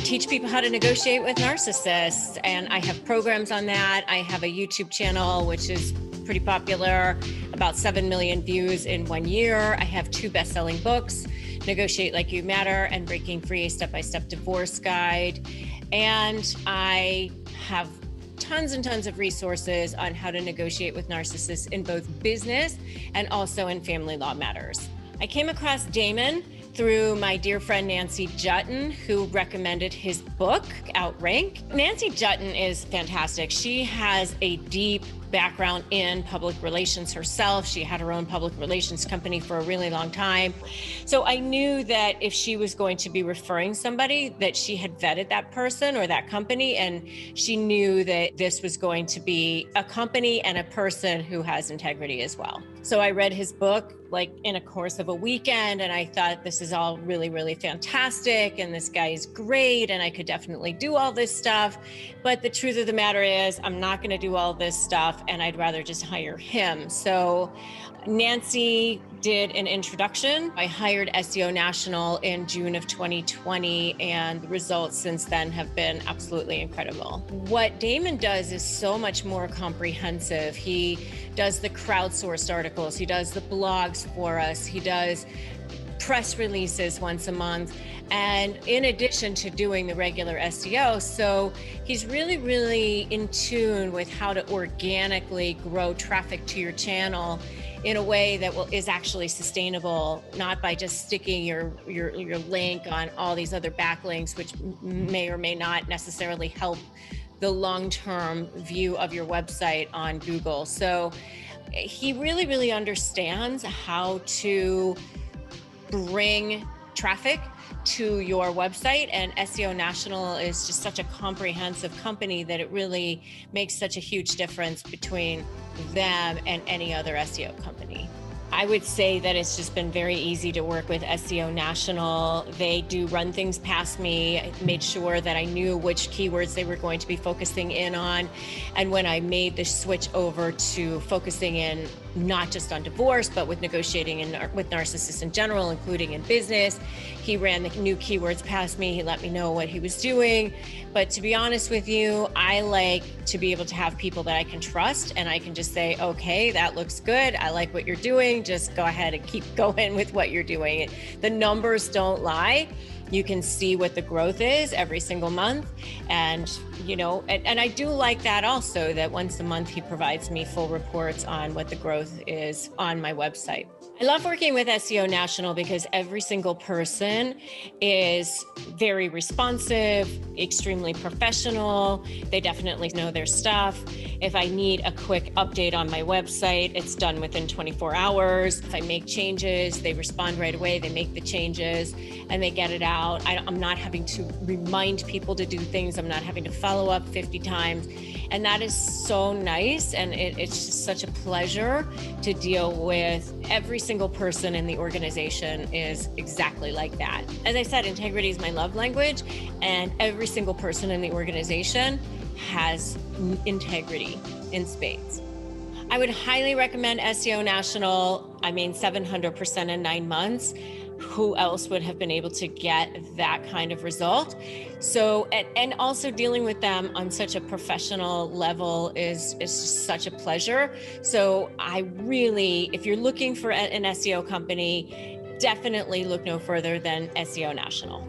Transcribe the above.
teach people how to negotiate with narcissists. And I have programs on that. I have a YouTube channel, which is pretty popular, about 7 million views in 1 year. I have 2 best-selling books, Negotiate Like You Matter and Breaking Free, a Step-by-Step Divorce Guide. And I have tons and tons of resources on how to negotiate with narcissists in both business and also in family law matters. I came across Damon through my dear friend Nancy Jutton, who recommended his book, Outrank. Nancy Jutton is fantastic. She has a deep background in public relations herself. She had her own public relations company for a really long time. So I knew that if she was going to be referring somebody, that she had vetted that person or that company, and she knew that this was going to be a company and a person who has integrity as well. So I read his book like in a course of a weekend, and I thought this is all really, really fantastic, and this guy is great, and I could definitely do all this stuff. But the truth of the matter is, I'm not going to do all this stuff, and I'd rather just hire him. So Nancy did an introduction. I hired SEO National in June of 2020, and the results since then have been absolutely incredible. What Damon does is so much more comprehensive. He does the crowdsourced articles, he does the blogs for us, he does press releases once a month, and in addition to doing the regular SEO. So he's really, really in tune with how to organically grow traffic to your channel in a way that is actually sustainable, not by just sticking your link on all these other backlinks, which may or may not necessarily help the long-term view of your website on Google. So he really, really understands how to bring traffic to your website, and SEO National is just such a comprehensive company that it really makes such a huge difference between them and any other SEO company. I would say that it's just been very easy to work with SEO National. They do run things past me. I made sure that I knew which keywords they were going to be focusing in on. And when I made the switch over to focusing in not just on divorce, but with negotiating with narcissists in general, including in business, he ran the new keywords past me. He let me know what he was doing. But to be honest with you, I like to be able to have people that I can trust, and I can just say, okay, that looks good. I like what you're doing. Just go ahead and keep going with what you're doing. The numbers don't lie. You can see what the growth is every single month. And, and I do like that also, that once a month he provides me full reports on what the growth is on my website. I love working with SEO National because every single person is very responsive, extremely professional. They definitely know their stuff. If I need a quick update on my website, it's done within 24 hours. If I make changes, they respond right away. They make the changes and they get it out. I'm not having to remind people to do things. I'm not having to follow up 50 times. And that is so nice. And it's just such a pleasure to deal with. Every single person in the organization is exactly like that. As I said, integrity is my love language, and every single person in the organization has integrity in spades. I would highly recommend SEO National. 700% in 9 months. Who else would have been able to get that kind of result? So, and also dealing with them on such a professional level is just such a pleasure. So I really, if you're looking for an SEO company, definitely look no further than SEO National.